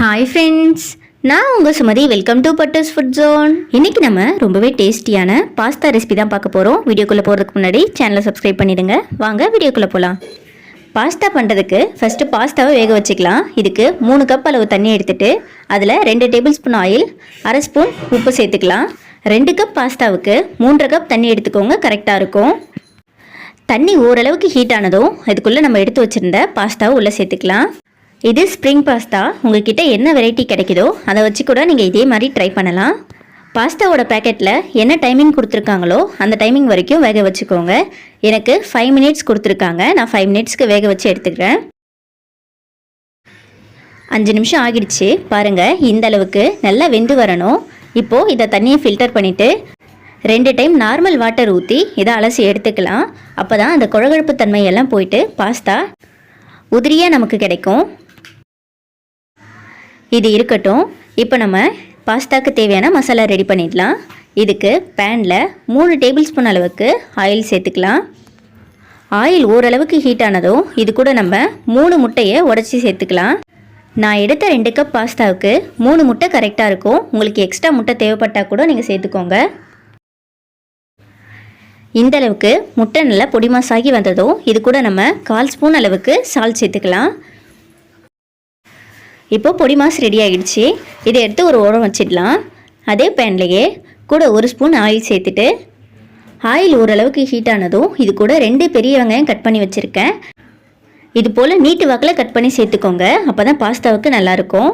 Hi friends, நான் உங்கள் Sumathi. Welcome to butters food zone. இன்றைக்கி நம்ம ரொம்பவே டேஸ்டியான பாஸ்தா ரெசிபி தான் பார்க்க போகிறோம். வீடியோக்குள்ளே போகிறதுக்கு முன்னாடி சேனலை சப்ஸ்கிரைப் பண்ணிடுங்க. வாங்க வீடியோக்குள்ளே போகலாம். பாஸ்தா பண்ணுறதுக்கு ஃபஸ்ட்டு பாஸ்தாவை வேக வச்சுக்கலாம். இதுக்கு 3 கப் அளவு தண்ணி எடுத்துகிட்டு அதில் 2 டேபிள் ஸ்பூன் ஆயில், 1/2 ஸ்பூன் உப்பு சேர்த்துக்கலாம். 2 கப் பாஸ்தாவுக்கு 3.5 கப் தண்ணி எடுத்துக்கோங்க, கரெக்டாக இருக்கும். தண்ணி ஓரளவுக்கு ஹீட் ஆனதும் இதுக்குள்ளே நம்ம எடுத்து வச்சுருந்த பாஸ்தாவை உள்ளே சேர்த்துக்கலாம். இது ஸ்ப்ரிங் பாஸ்தா. உங்கள்கிட்ட என்ன வெரைட்டி கிடைக்குதோ அதை வச்சு கூட நீங்கள் இதே மாதிரி ட்ரை பண்ணலாம். பாஸ்தாவோட பேக்கெட்டில் என்ன டைமிங் கொடுத்துருக்காங்களோ அந்த டைமிங் வரைக்கும் வேக வச்சுக்கோங்க. எனக்கு 5 மினிட்ஸ் கொடுத்துருக்காங்க. நான் 5 மினிட்ஸ்க்கு வேக வச்சு எடுத்துக்கிறேன். 5 நிமிஷம் ஆகிடுச்சு பாருங்கள். இந்த அளவுக்கு நல்லா வெந்து வரணும். இப்போது இதை தண்ணியை ஃபில்டர் பண்ணிவிட்டு 2 டைம் நார்மல் வாட்டர் ஊற்றி இதை அலசி எடுத்துக்கலாம். அப்போ தான் அந்த குழகுழப்பு தன்மையெல்லாம் போயிட்டு பாஸ்தா உதிரியாக நமக்கு கிடைக்கும். இது இருக்கட்டும். இப்போ நம்ம பாஸ்தாக்கு தேவையான மசாலா ரெடி பண்ணிடலாம். இதுக்கு பேனில் 3 டேபிள் ஸ்பூன் அளவுக்கு ஆயில் சேர்த்துக்கலாம். ஆயில் ஓரளவுக்கு ஹீட் ஆனதும் இது கூட நம்ம 3 முட்டையை உடச்சி சேர்த்துக்கலாம். நான் எடுத்த 2 கப் பாஸ்தாவுக்கு 3 முட்டை கரெக்டாக இருக்கும். உங்களுக்கு எக்ஸ்ட்ரா முட்டை தேவைப்பட்டால் கூட நீங்கள் சேர்த்துக்கோங்க. இந்த அளவுக்கு முட்டை நல்லா பொடி மாசாகி வந்ததும் இது கூட நம்ம 1/4 ஸ்பூன் அளவுக்கு சால்ட் சேர்த்துக்கலாம். இப்போ பொடி மாஸ் ரெடி ஆகிடுச்சு. இதை எடுத்து ஒரு ஓரம் வச்சிடலாம். அதே பேன்லேயே கூட 1 ஸ்பூன் ஆயில் சேர்த்துட்டு ஆயில் ஓரளவுக்கு ஹீட் ஆனதும் இது கூட 2 பெரிய வெங்காயம் கட் பண்ணி வச்சுருக்கேன். இது போல் நீட்டு வாக்கில் கட் பண்ணி சேர்த்துக்கோங்க. அப்போ தான் பாஸ்தாவுக்கு நல்லாயிருக்கும்.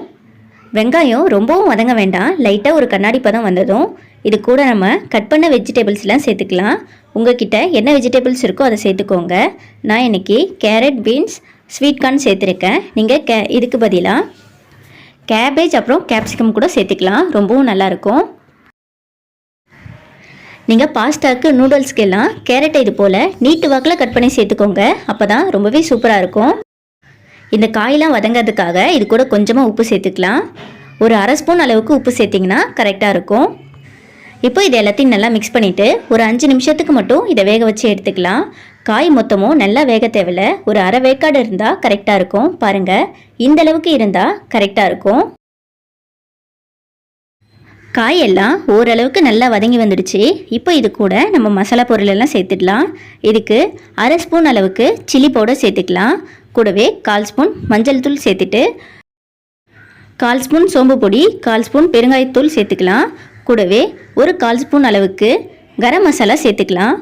வெங்காயம் ரொம்பவும் வதங்க வேண்டாம். லைட்டாக ஒரு கண்ணாடி பதம் வந்ததும் இது கூட நம்ம கட் பண்ண வெஜிடபிள்ஸ்லாம் சேர்த்துக்கலாம். உங்கள்கிட்ட என்ன வெஜிடபிள்ஸ் இருக்கோ அதை சேர்த்துக்கோங்க. நான் இன்றைக்கி கேரட், பீன்ஸ், ஸ்வீட் கார்ன் சேர்த்துருக்கேன். நீங்கள் இதுக்கு பதிலாக கேபேஜ் அப்புறம் கேப்சிகம் கூட சேர்த்துக்கலாம். ரொம்பவும் நல்லாயிருக்கும். நீங்கள் பாஸ்தாவுக்கு நூடுல்ஸ்க்கு எல்லாம் கேரட்டை இது போல் நீட்டு வாக்கில் கட் பண்ணி சேர்த்துக்கோங்க. அப்போ தான் ரொம்பவே சூப்பராக இருக்கும். இந்த காயெல்லாம் வதங்கிறதுக்காக இது கூட கொஞ்சமாக உப்பு சேர்த்துக்கலாம். ஒரு 1/2 ஸ்பூன் அளவுக்கு உப்பு சேர்த்திங்கன்னா கரெக்டாக இருக்கும். இப்போ இது எல்லாத்தையும் நல்லா மிக்ஸ் பண்ணிவிட்டு ஒரு 5 நிமிஷத்துக்கு மட்டும் இதை வேக வச்சு எடுத்துக்கலாம். காய் மொத்தமும் நல்லா வேக தேவையில்ல. ஒரு 1/2 வேக்காடு இருந்தால் கரெக்டாக இருக்கும். பாருங்கள், இந்த அளவுக்கு இருந்தால் கரெக்டாக இருக்கும். காயெல்லாம் ஓரளவுக்கு நல்லா வதங்கி வந்துடுச்சு. இப்போ இது கூட நம்ம மசாலா பொருளெல்லாம் சேர்த்துடலாம். இதுக்கு 1/2 ஸ்பூன் அளவுக்கு சில்லி பவுடர் சேர்த்துக்கலாம். கூடவே 1/4 ஸ்பூன் மஞ்சள் தூள் சேர்த்துட்டு 1/4 ஸ்பூன் சோம்பு பொடி, 1/4 ஸ்பூன் பெருங்காயத்தூள் சேர்த்துக்கலாம். கூடவே ஒரு 1/4 ஸ்பூன் அளவுக்கு கரம் மசாலா சேர்த்துக்கலாம்.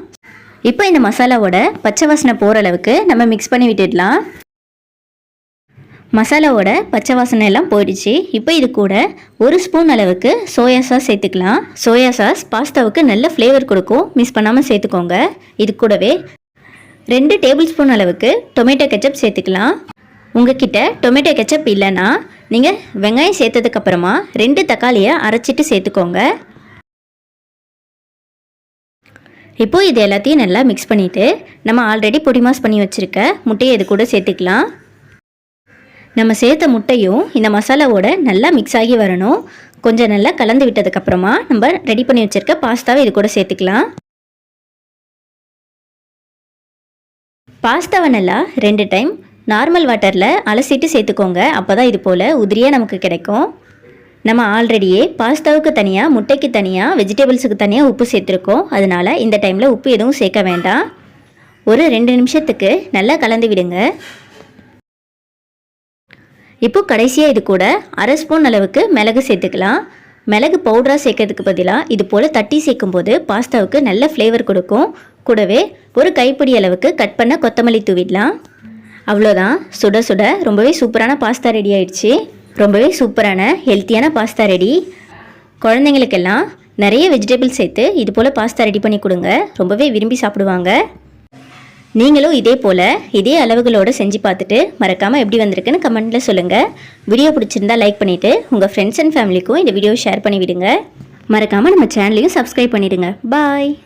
இப்போ இந்த மசாலாவோட பச்சை வாசனை போகிற அளவுக்கு நம்ம மிக்ஸ் பண்ணி விட்டுடலாம். மசாலாவோட பச்சை வாசனை எல்லாம் போயிடுச்சு. இப்போ இது கூட 1 ஸ்பூன் அளவுக்கு சோயா சாஸ் சேர்த்துக்கலாம். சோயா சாஸ் பாஸ்தாவுக்கு நல்ல ஃப்ளேவர் கொடுக்கும். மிஸ் பண்ணாமல் சேர்த்துக்கோங்க. இது கூடவே 2 டேபிள் ஸ்பூன் அளவுக்கு டொமேட்டோ கெச்சப் சேர்த்துக்கலாம். உங்ககிட்ட டொமேட்டோ கெச்சப் இல்லைன்னா நீங்கள் வெங்காயம் சேர்த்ததுக்கப்புறமா 2 தக்காளியை அரைச்சிட்டு சேர்த்துக்கோங்க. இப்போது இது எல்லாத்தையும் நல்லா மிக்ஸ் பண்ணிவிட்டு நம்ம ஆல்ரெடி பொடி மாஸ் பண்ணி வச்சுருக்க முட்டையை இது கூட சேர்த்துக்கலாம். நம்ம சேர்த்த முட்டையும் இந்த மசாலாவோட நல்லா மிக்ஸ் ஆகி வரணும். கொஞ்சம் நல்லா கலந்து விட்டதுக்கப்புறமா நம்ம ரெடி பண்ணி வச்சுருக்க பாஸ்தாவை இது கூட சேர்த்துக்கலாம். பாஸ்தாவை நல்லா 2 டைம் நார்மல் வாட்டரில் அலசிட்டு சேர்த்துக்கோங்க. அப்போ தான் இது போல் உதிரியாக நமக்கு கிடைக்கும். நம்ம ஆல்ரெடியே பாஸ்தாவுக்கு தனியாக, முட்டைக்கு தனியாக, வெஜிடபிள்ஸுக்கு தனியாக உப்பு சேர்த்துருக்கோம். அதனால் இந்த டைமில் உப்பு எதுவும் சேர்க்க வேண்டாம். ஒரு 2 நிமிஷத்துக்கு நல்லா கலந்து விடுங்க. இப்போ கடைசியாக இது கூட 1/2 ஸ்பூன் அளவுக்கு மிளகு சேர்த்துக்கலாம். மிளகு பவுடராக சேர்க்கறதுக்கு பதிலாக இது போல் தட்டி சேர்க்கும்போது பாஸ்தாவுக்கு நல்ல ஃப்ளேவர் கொடுக்கும். கூடவே ஒரு கைப்பிடி அளவுக்கு கட் பண்ண கொத்தமல்லி தூவிடலாம். அவ்வளோதான், சுட சுட ரொம்பவே சூப்பரான பாஸ்தா ரெடி ஆயிடுச்சு. ரொம்பவே சூப்பரான ஹெல்த்தியான பாஸ்தா ரெடி. குழந்தைங்களுக்கெல்லாம் நிறைய வெஜிடபிள் சேர்த்து இது போல் பாஸ்தா ரெடி பண்ணி கொடுங்க. ரொம்பவே விரும்பி சாப்பிடுவாங்க. நீங்களும் இதே போல் இதே அளவுகளோடு செஞ்சு பார்த்துட்டு மறக்காமல் எப்படி வந்திருக்குன்னு கமெண்ட்டில் சொல்லுங்கள். வீடியோ பிடிச்சிருந்தா லைக் பண்ணிவிட்டு உங்கள் ஃப்ரெண்ட்ஸ் அண்ட் ஃபேமிலிக்கும் இந்த வீடியோவை ஷேர் பண்ணிவிடுங்க. மறக்காமல் நம்ம சேனலையும் சப்ஸ்கிரைப் பண்ணிவிடுங்க. பாய்.